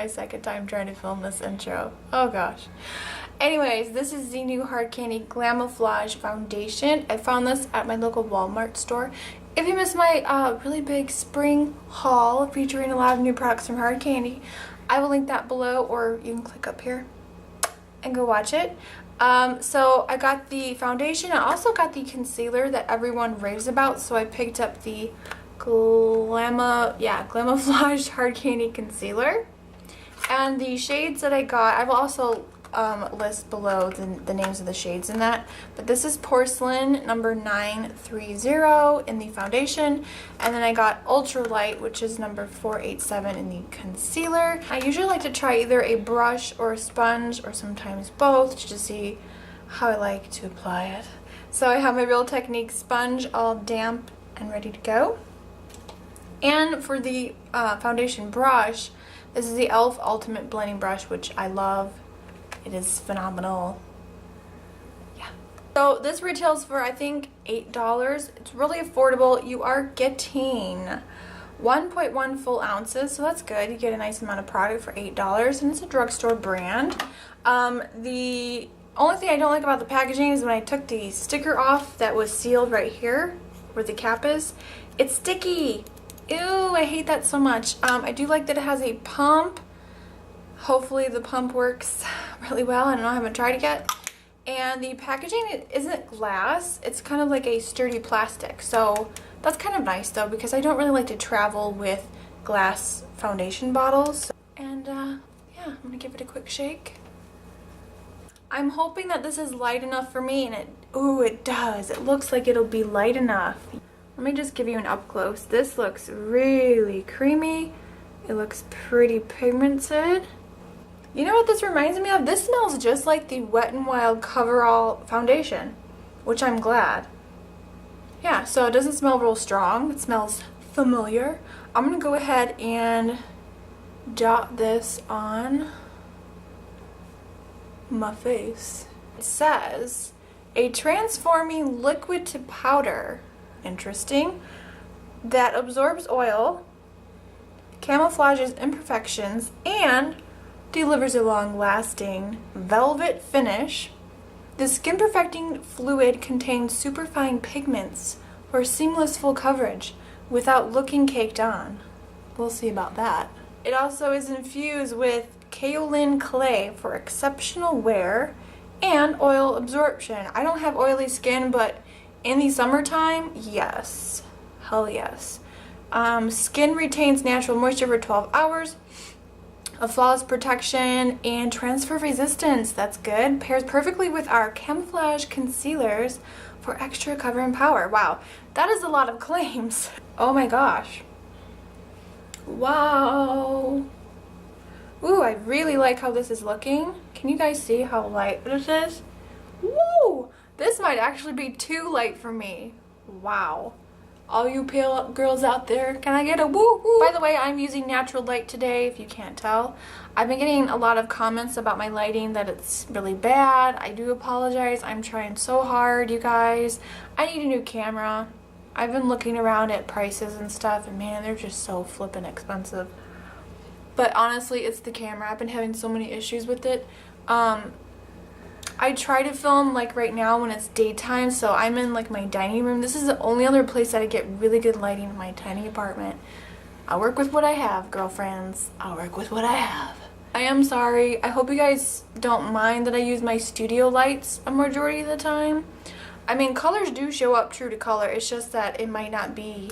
my second time trying to film this intro. Oh gosh. Anyways, this is the new Hard Candy Glamoflauge foundation. I found this at my local Walmart store. If you missed my really big spring haul featuring a lot of new products from Hard Candy, I will link that below, or you can click up here and go watch it. So I got the foundation. I also got the concealer that everyone raves about, so I picked up the Glamoflauge Hard Candy Concealer. And the shades that I got, I will also list below the names of the shades in that. But this is Porcelain number 930 in the foundation. And then I got Ultra Light, which is number 487 in the concealer. I usually like to try either a brush or a sponge, or sometimes both, to just see how I like to apply it. So I have my Real Technique sponge all damp and ready to go. And for the foundation brush, this is the e.l.f. Ultimate Blending Brush, which I love. It is phenomenal. Yeah. So this retails for, I think, $8. It's really affordable. You are getting 1.1 full ounces, so that's good. You get a nice amount of product for $8, and it's a drugstore brand. The only thing I don't like about the packaging is when I took the sticker off that was sealed right here, where the cap is, it's sticky. Ew, I hate that so much. I do like that it has a pump. Hopefully the pump works really well. I don't know, I haven't tried it yet. And the packaging isn't glass. It's kind of like a sturdy plastic. So that's kind of nice though, because I don't really like to travel with glass foundation bottles. And yeah, I'm gonna give it a quick shake. I'm hoping that this is light enough for me, and it does. It looks like it'll be light enough. Let me just give you an up close. This looks really creamy. It looks pretty pigmented. You know what this reminds me of? This smells just like the Wet n Wild Coverall foundation, which I'm glad. Yeah, so it doesn't smell real strong. It smells familiar. I'm gonna go ahead and dot this on my face. It says, a transforming liquid to powder. Interesting. That absorbs oil, camouflages imperfections, and delivers a long-lasting velvet finish. The skin perfecting fluid contains superfine pigments for seamless full coverage without looking caked on. We'll see about that. It also is infused with kaolin clay for exceptional wear and oil absorption. I don't have oily skin, but in the summertime, yes. Hell yes. Skin retains natural moisture for 12 hours. A flawless protection and transfer resistance. That's good. Pairs perfectly with our camouflage concealers for extra cover and power. Wow, that is a lot of claims. Oh my gosh. Wow. Ooh, I really like how this is looking. Can you guys see how light this is? Woo! This might actually be too light for me. Wow. All you pale girls out there, can I get a woo woo? By the way, I'm using natural light today, if you can't tell. I've been getting a lot of comments about my lighting, that it's really bad. I do apologize. I'm trying so hard, you guys. I need a new camera. I've been looking around at prices and stuff, and man, they're just so flippin' expensive. But honestly, it's the camera. I've been having so many issues with it. I try to film like right now when it's daytime, so I'm in like my dining room. This is the only other place that I get really good lighting in my tiny apartment. I work with what I have, girlfriends. I work with what I have. I am sorry. I hope you guys don't mind that I use my studio lights a majority of the time. I mean, colors do show up true to color. It's just that it might not be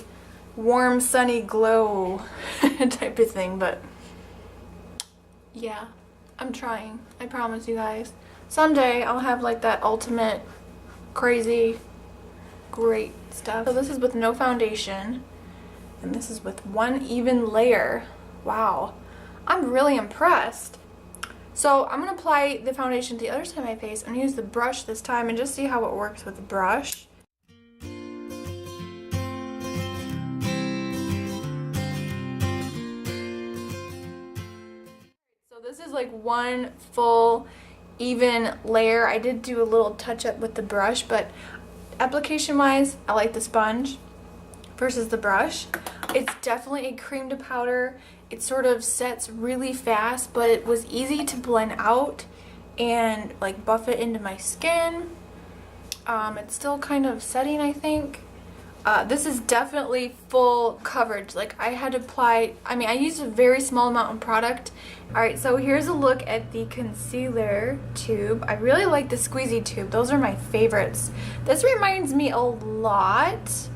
warm, sunny glow type of thing, but yeah, I'm trying. I promise you guys. Someday I'll have like that ultimate crazy great stuff. So this is with no foundation, and this is with one even layer. Wow, I'm really impressed. So I'm gonna apply the foundation to the other side of my face. I'm gonna use the brush this time and just see how it works with the brush. So this is like one full even layer. I did do a little touch up with the brush, but application wise, I like the sponge versus the brush. It's definitely a cream to powder. It sort of sets really fast, but it was easy to blend out and like buff it into my skin. It's still kind of setting, I think. This is definitely full coverage. Like I had to apply, I used a very small amount of product. Alright, so here's a look at the concealer tube. I really like the squeezy tube. Those are my favorites. This reminds me a lot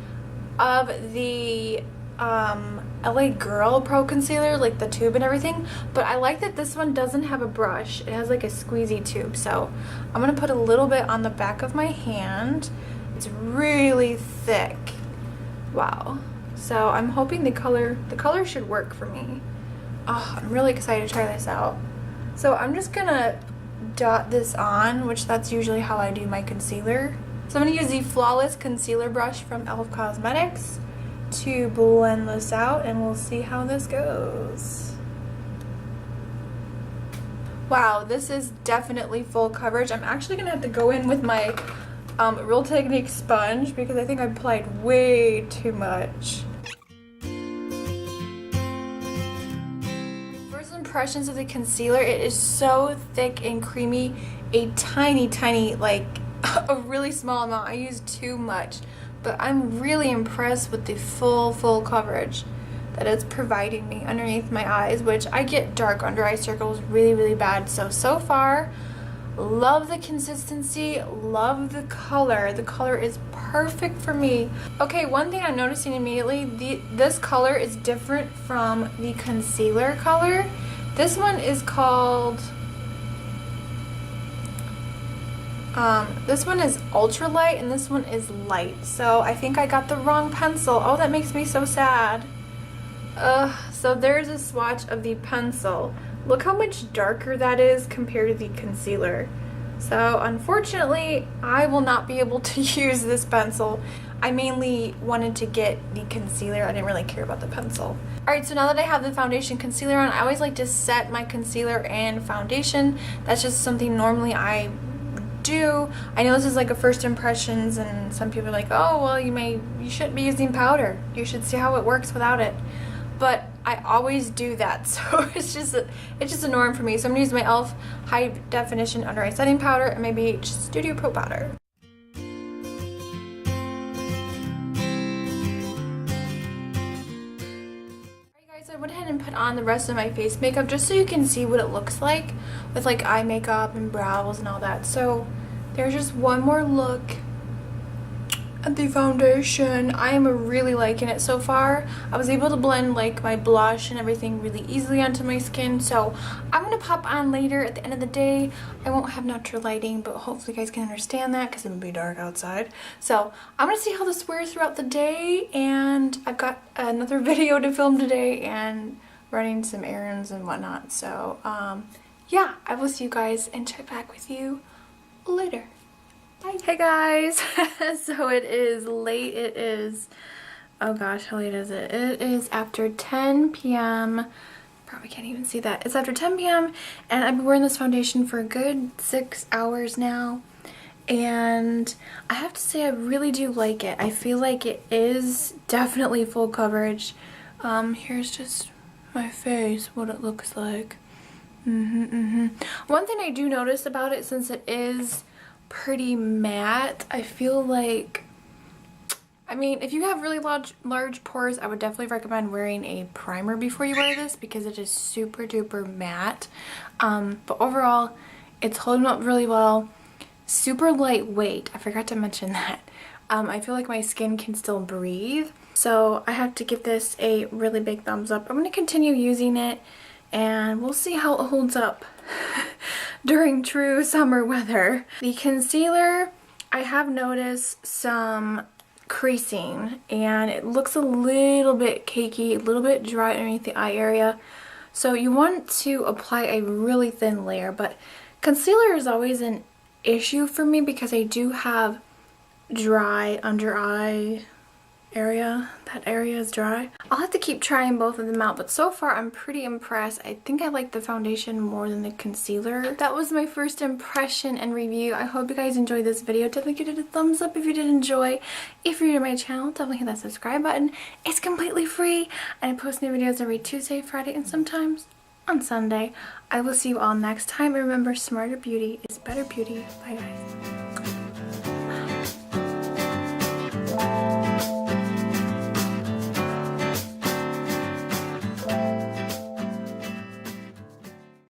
of the LA Girl Pro Concealer, like the tube and everything, but I like that this one doesn't have a brush. It has like a squeezy tube. So I'm gonna put a little bit on the back of my hand. It's really thick. Wow. So I'm hoping the color should work for me. Oh, I'm really excited to try this out. So I'm just gonna dot this on, which that's usually how I do my concealer. So I'm gonna use the Flawless Concealer Brush from e.l.f. Cosmetics to blend this out, and we'll see how this goes. Wow, this is definitely full coverage. I'm actually gonna have to go in with my Real Technique sponge because I think I applied way too much. First impressions of the concealer, it is so thick and creamy. A tiny, like a really small amount. I used too much, but I'm really impressed with the full coverage that it's providing me underneath my eyes, which I get dark under eye circles really bad. So far, love the consistency, love the color. The color is perfect for me. Okay, one thing I'm noticing immediately, this color is different from the concealer color. This one is called, this one is ultra light and this one is light. So I think I got the wrong pencil. Oh, that makes me so sad. So there's a swatch of the pencil. Look how much darker that is compared to the concealer. So unfortunately, I will not be able to use this pencil. I mainly wanted to get the concealer. I didn't really care about the pencil. Alright, so now that I have the foundation concealer on, I always like to set my concealer and foundation. That's just something normally I do. I know this is like a first impressions, and some people are like, oh, well, you shouldn't be using powder. You should see how it works without it. But I always do that, so it's just a norm for me. So I'm gonna use my e.l.f. High Definition Under Eye Setting Powder and my BH Studio Pro Powder. Alright guys, I went ahead and put on the rest of my face makeup just so you can see what it looks like with like eye makeup and brows and all that. So there's just one more look at the foundation. I am really liking it so far. I was able to blend like my blush and everything really easily onto my skin, so I'm gonna pop on later at the end of the day. I won't have natural lighting, but hopefully you guys can understand that because it will be dark outside. So I'm gonna see how this wears throughout the day, and I've got another video to film today and running some errands and whatnot. So yeah, I will see you guys and check back with you later. Bye. Hey guys, so it is late. It is, oh gosh, how late is it? It is after 10 p.m. Probably can't even see that. It's after 10 p.m. and I've been wearing this foundation for a good 6 hours now. And I have to say I really do like it. I feel like it is definitely full coverage. Here's just my face, what it looks like. One thing I do notice about it, since it is pretty matte, I feel like, I mean, if you have really large pores, I would definitely recommend wearing a primer before you wear this because it is super duper matte. But overall, it's holding up really well. Super lightweight, I forgot to mention that. I feel like my skin can still breathe, so I have to give this a really big thumbs up. I'm going to continue using it and we'll see how it holds up during true summer weather. The concealer, I have noticed some creasing and it looks a little bit cakey, a little bit dry underneath the eye area. So you want to apply a really thin layer, but concealer is always an issue for me because I do have dry under eye area. That area is dry. I'll have to keep trying both of them out, but so far I'm pretty impressed. I think I like the foundation more than the concealer. That was my first impression and review. I hope you guys enjoyed this video. Definitely give it a thumbs up if you did enjoy. If you're new to my channel, definitely hit that subscribe button. It's completely free, and I post new videos every Tuesday, Friday, and sometimes on Sunday. I will see you all next time. And remember, smarter beauty is better beauty. Bye guys.